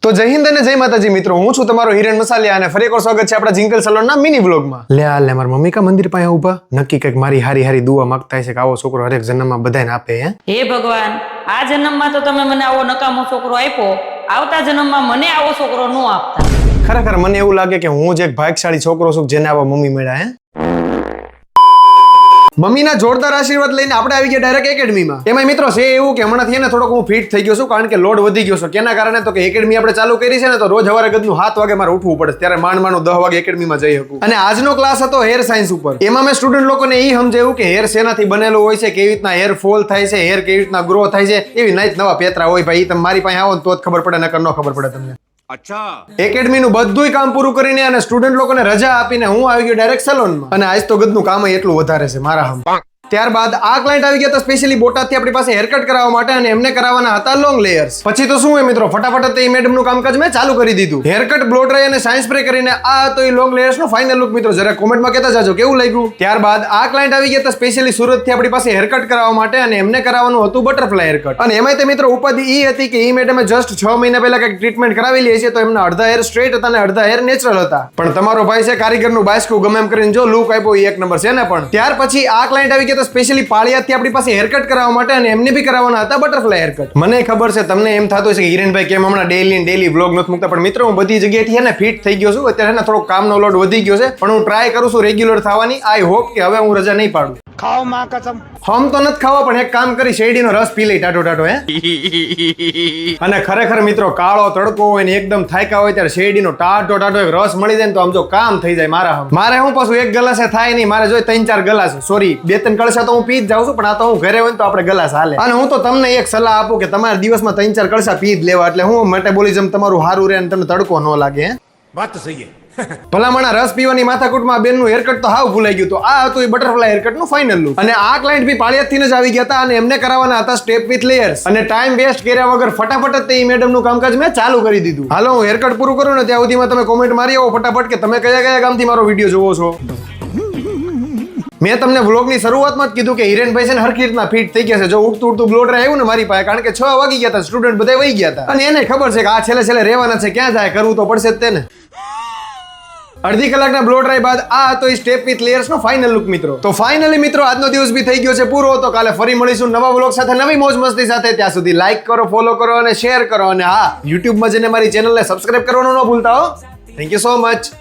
તો જય હિન્દ અને જય માતાજી મિત્રો, હું છું તમારો હિરેન મસાલિયા અને ફરી એકવાર સ્વાગત છે આપણા જિંકલ સલોનના મિની વ્લોગમાં. લે મારા મમ્મી કા મંદિર પાસે ઊભા નક્કી કંઈક મારી હારી હારી દુઆ માંગતા છે કે આવો છોકરો હરેક જન્મમાં બધાને આપે. હે ભગવાન, આ જન્મમાં તો તમે મને આવો નકામો છોકરો આપ્યો, આવતા જન્મમાં મને આવો છોકરો ન આપતા. ખરેખર મને એવું લાગે કે હું જ એક ભાગ્યશાળી છોકરો છું જેને આવા મમ્મી મળ્યા. મમ્મીના જોરદાર આશીર્વાદ લઈને આપણે આવી ગયા ડાયરેક્ટ એકેડમીમાં. એમાં મિત્રો છે એવું કે હમણાંથી એને થોડોક હું ફિટ થઈ ગયો છું, કારણ કે લોડ વધી ગયો છે. કેના કારણે તો કે એકેડમી આપણે ચાલુ કરી છે ને, તો રોજ સવારે ગદનું 7 વાગે મારે ઉઠવું પડે, ત્યારે માંડ 10 વાગે એકેડમીમાં જઈ શકું. અને આજનો ક્લાસ હતો હેર સાયન્સ ઉપર. એમાં મેં સ્ટુડન્ટ લોકોને એ સમજાવ્યું કે હેર શેનાથી બનેલું હોય છે, કેવી રીતના હેર ફોલ થાય છે, હેર કેવી રીતના ગ્રો થાય છે, એવી નાઈટ નવા પેતરા હોય ભાઈ. તમે મારી પાસે આવો તો જ ખબર પડે, નકર ન ખબર પડે તમને. એકેડમીનું બધુંય કામ પૂરું કરીને અને સ્ટુડન્ટ લોકોને રજા આપીને હું આવી ગયો ડાયરેક્ટ સલોનમાં. અને આજ તો ગદનું કામ એટલું વધારે છે મારા હમ. ત્યારબાદ આ ક્લાયન્ટ આવી ગયા હતા સ્પેશિયલી બોટાદથી આપણી પાસે હેરકટ કરાવવા માટે, અને એમને કરાવવાના હતા લોંગ લેયર્સ. પછી તો શું હોય મિત્રો, ફટાફટ તે મેડમનું કામકાજ મેં ચાલુ કરી દીધું. હેરકટ, બ્લો ડ્રાય અને સાયન્સ સ્પ્રે કરીને આ હતો એ લોંગ લેયર્સનો ફાઇનલ લુક. મિત્રો જરા કોમેન્ટમાં કહેતા જાજો કેવું લાગ્યું. ત્યારબાદ આ ક્લાયન્ટ આવી ગયા હતા સ્પેશિયલી સુરતથી આપણી પાસે હેરકટ કરાવવા માટે, અને એમને કરાવવાનું હતું બટરફ્લાય હેરકટ. અને એમાં તે મિત્રો ઉપાધિ એ હતી કે એ મેડમે જસ્ટ 6 મહિના પહેલા કંઈક ટ્રીટમેન્ટ કરાવેલી છે, તો એમના અડધા હેર સ્ટ્રેટ હતા અને અડધા હેર નેચરલ હતા. પણ તમારો ભાઈ છે કારીગરનું બાસ્કું, ગમે એમ કરીને જો લુક આપ્યો એ એક નંબર છે ને. પણ ત્યાર પછી આ ક્લાયન્ટ આવી ગયા હતા સ્પેશિયલી પાળિયા આપણી પાસે હેરકટ કરાવવા માટે, અને એમને બી કરાવવાના હતા બટરફ્લાય હેરકટ. મને ખબર છે તમને એમ થતું છે કે હિરેનભાઈ કેમ હમણાં ડેલી વ્લોગ નથી મૂકતા, પણ મિત્રો હું બધી જગ્યાએથી છે ને ફિટ થઈ ગયો છું. અત્યારે થોડો કામનો લોડ વધી ગયો છે, પણ હું ટ્રાય કરું છું રેગ્યુલર થવાની. આઈ હોપ કે હવે હું રજા નહીં પાડું. ખાઓ માં કસમ. હમ તો નથી ખાવા, પણ એક કામ કરી શેરડીનો રસ પી લઈ ટાટો ટાટો. અને ખરેખર મિત્રો કાળો તડકો હોય ને એકદમ થાક્યા હોય ત્યારે શેરડીનો ટાટો ટાટો એક રસ મળી જાય ને તો આમ જો કામ થઈ જાય મારા. મારે હું પાછું એક ગલાસે થાય નહીં, મારે જો 3-4 ગલાસ, સોરી 2-3 કળશા તો હું પી જ જાઉં છું, પણ આ તો હું ઘરે હોય તો આપણે ગલાસ હાલે. અને હું તો તમને એક સલાહ આપું કે તમારે દિવસમાં 3-4 કળશા પી જ લેવા, એટલે હું મેટાબોલિઝમ તમારું સારું રહે અને તમને તડકો ન લાગે. વાત તો સહી. ભલામણા રસ પીવાની માથાકૂટમાં બેનનું હેરકટ તો હાવ ભૂલાઈ ગયું. તો આ હતું એ બટરફ્લાય હેરકટનું ફાઇનલ લુક. અને આ ક્લાયન્ટ બી પાળિયાદથી જ આવી ગયા હતા, અને એમને કરાવવાના હતા સ્ટેપ વિથ લેયર્સ. અને ટાઈમ વેસ્ટ કર્યા વગર ફટાફટ જ તે મેડમનું કામકાજ મેં ચાલુ કરી દીધું. હાલો હું હેરકટ પૂરું કરું ને ત્યાં સુધીમાં તમે કોમેન્ટ મારી આવો ફટાફટ કે તમે કયા કયા ગામથી મારો વિડીયો જોવો છો. મેં તમને વ્લોગની શરૂઆતમાં જ કીધું કે હિરેનભાઈ છે ને હરખી રીતના ફિટ થઈ ગયા છે. જો ઉઠતું બ્લો ડ્રાય આવ્યું ને મારી પાસે, કારણ કે 6 વાગી ગયા હતા, સ્ટુડન્ટ બધા વહી ગયા હતા, અને એને ખબર છે કે આ છેલ્લે રહેવાના છે, ક્યાં જાય, કરવું તો પડશે જ તેને. અડધી કલાકના બ્લો ડ્રાય બાદ આ હતો એ સ્ટેપ વિથ લેયર્સ નો ફાઇનલ લુક મિત્રો. તો ફાઇનલી મિત્રો આજનો દિવસ બી થઈ ગયો છે પૂરો. તો કાલે ફરી મળીશું નવા વ્લોગ સાથે, નવી મોજ મસ્તી સાથે. ત્યાં સુધી લાઈક કરો, ફોલો કરો અને શેર કરો. અને હા, યુટ્યુબમાં જઈને મારી ચેનલને સબસ્ક્રાઇબ કરવાનું ન ભૂલતા હો. Thank you so much.